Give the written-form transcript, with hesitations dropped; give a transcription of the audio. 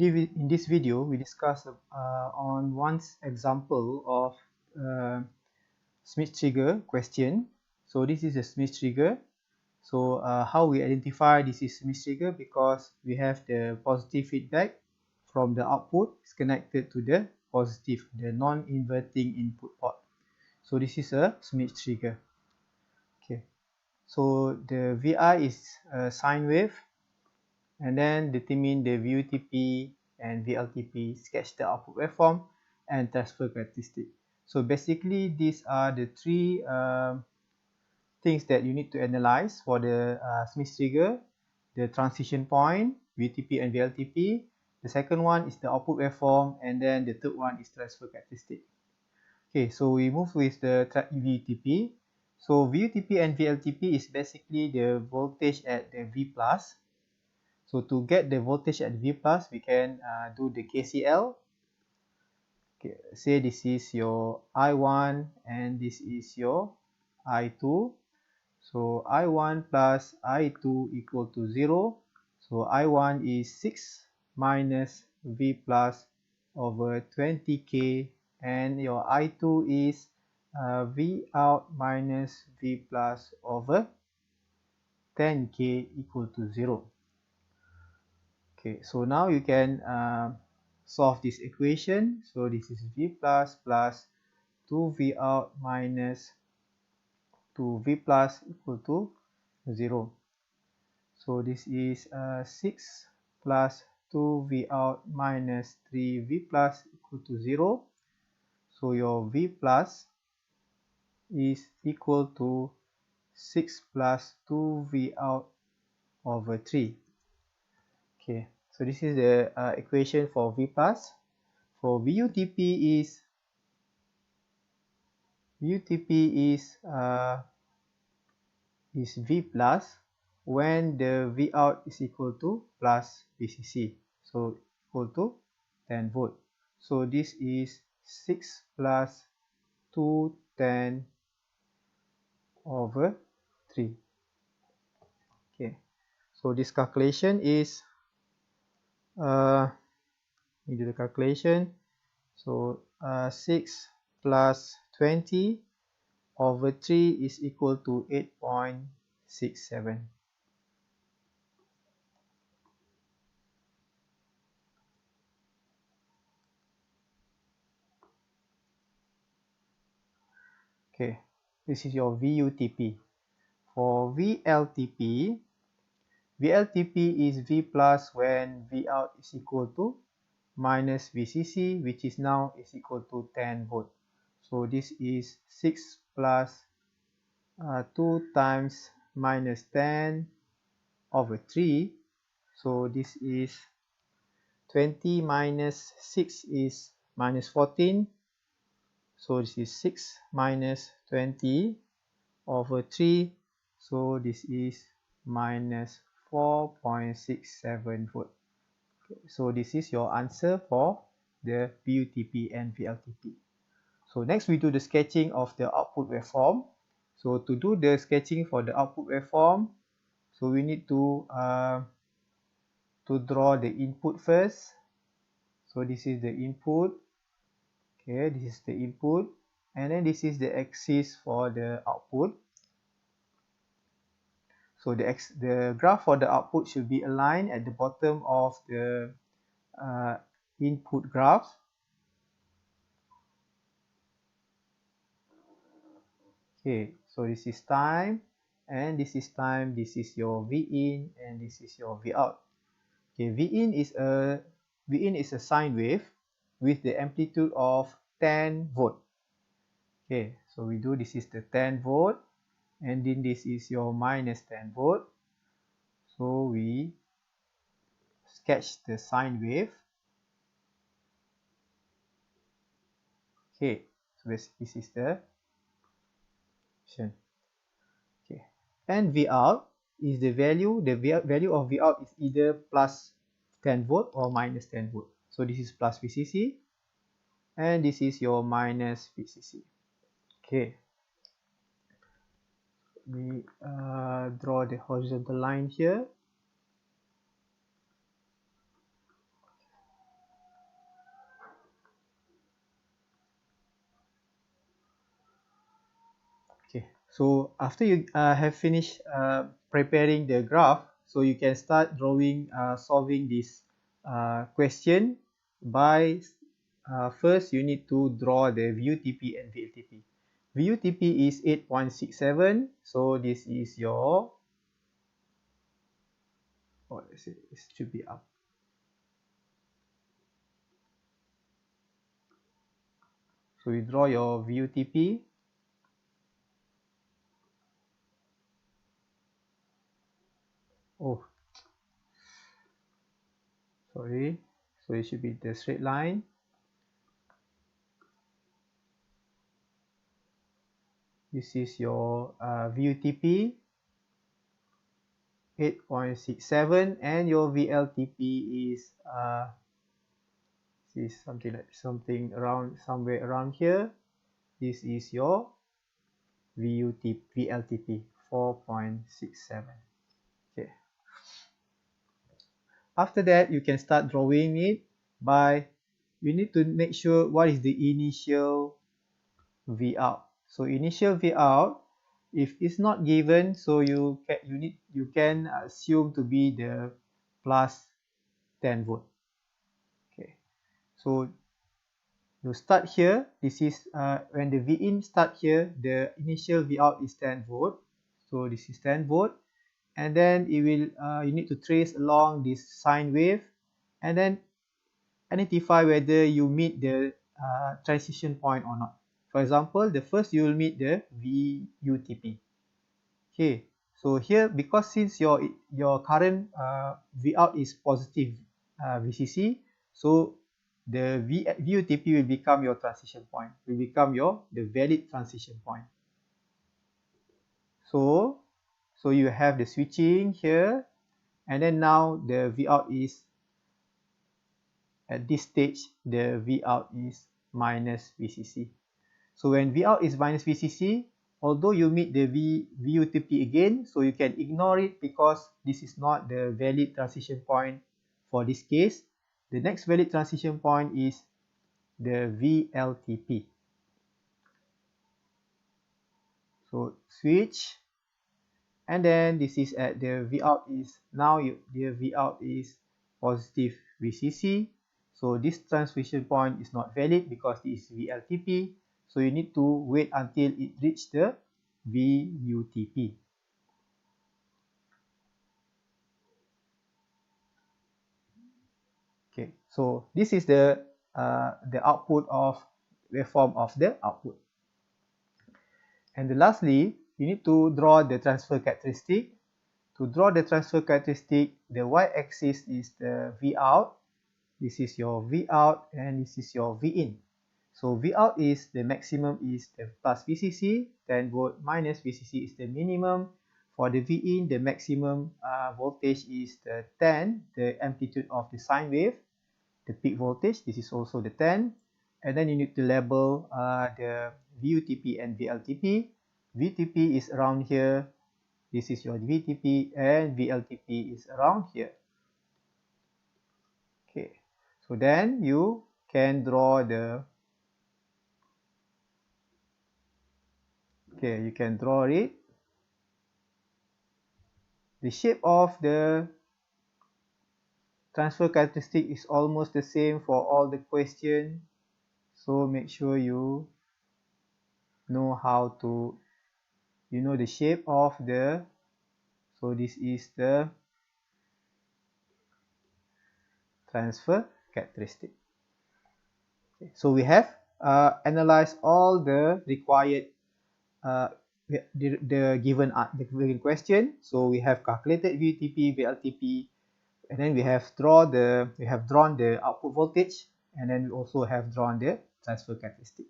In this video, we discuss on one example of Schmitt trigger question. So this is a Schmitt trigger. So how we identify this is Schmitt trigger, because we have the positive feedback from the output is connected to the positive, the non-inverting input port. So this is a Schmitt trigger. Okay. So the VI is a sine wave, and then determine the VUTP and VLTP, sketch the output waveform and transfer characteristic. So basically these are the three things that you need to analyze for the Schmitt trigger: the transition point, VUTP and VLTP. The second one is the output waveform, and then the third one is transfer characteristic. Okay, so we move with the VUTP. So VUTP and VLTP is basically the voltage at the V plus. So to get the voltage at V plus, we can do the KCL. Okay, say this is your I1 and this is your I2. So I1 plus I2 equal to 0. So I1 is 6 minus V plus over 20K, and your I2 is V out minus V plus over 10K equal to 0. Okay, so now you can solve this equation. So this is V plus plus 2V out minus 2V plus equal to 0. So this is 6 plus 2V out minus 3V plus equal to 0. So your V plus is equal to 6 plus 2V out over 3. Okay, so this is the equation for V plus. For VUTP is V plus when the V out is equal to plus VCC, so equal to 10 volt. So this is 6 plus 210 over 3. Okay, so this calculation is we do the calculation. So 6 plus 20 over 3 is equal to 8.67. Okay, this is your VUTP. For VLTP is V plus when V out is equal to minus VCC, which is now is equal to 10 volt. So this is 6 plus 2 times minus 10 over 3. So this is 20 minus 6 is minus 14. So this is 6 minus 20 over 3. So this is minus 4.67 volt. Okay, so this is your answer for the VUTP and VLTP. So next we do the sketching of the output waveform. So to do the sketching for the output waveform, so we need to draw the input first. So this is the input. Okay, this is the input, and then this is the axis for the output. So the graph for the output should be aligned at the bottom of the input graph. Okay, so this is time, and this is time. This is your V in, and this is your V out. Okay, V in is a sine wave with the amplitude of 10 volt. Okay, so we do this is the 10 volt, and then this is your minus 10 volt. So we sketch the sine wave. Okay, so this is the option. Okay, and V out is the value of V out is either plus 10 volt or minus 10 volt. So this is plus VCC, and this is your minus VCC. Okay, we draw the horizontal line here. So after you have finished preparing the graph, so you can start drawing, solving this question by first you need to draw the VUTP and VLTP. VUTP is 8.67, so this is your, let's say it should be up. So you draw your VUTP. Oh, sorry. So it should be the straight line. This is your VUTP 8.67, and your VLTP is something around somewhere around here. This is your VLTP 4.67. Okay. After that, you can start drawing it by, you need to make sure what is the initial V out. So initial V out, if it's not given, so you can assume to be the plus 10 volt. Okay. So you start here. This is when the V in start here, the initial V out is 10 volt. So this is 10 volt, and then it will you need to trace along this sine wave, and then identify whether you meet the transition point or not. For example, the first you will meet the VUTP. Okay, so here, because since your current V out is positive VCC, so the VUTP will become your transition point, will become the valid transition point. So you have the switching here, and then now the V out is, at this stage, the V out is minus VCC. So when V out is minus VCC, although you meet the VUTP again, so you can ignore it because this is not the valid transition point for this case. The next valid transition point is the VLTP. So switch, and then this is at the V out is, now the V out is positive VCC. So this transition point is not valid because this is VLTP. So you need to wait until it reaches the VUTP. Okay, so this is the output of waveform of the output. And lastly, you need to draw the transfer characteristic. To draw the transfer characteristic, the y-axis is the V out. This is your V out, and this is your V in. So V out is the maximum is the plus VCC, 10 volt minus VCC is the minimum. For the V in, the maximum voltage is the 10, the amplitude of the sine wave. The peak voltage, this is also the 10. And then you need to label the VUTP and VLTP. VTP is around here. This is your VTP, and VLTP is around here. Okay, so then you can draw the, okay, you can draw it. The shape of the transfer characteristic is almost the same for all the questions. So make sure you know how to, you know the shape of the, so this is the transfer characteristic. Okay, so we have analyzed all the required the given question. So we have calculated VTP, VLTP, and then we have drawn the output voltage, and then we also have drawn the transfer characteristic.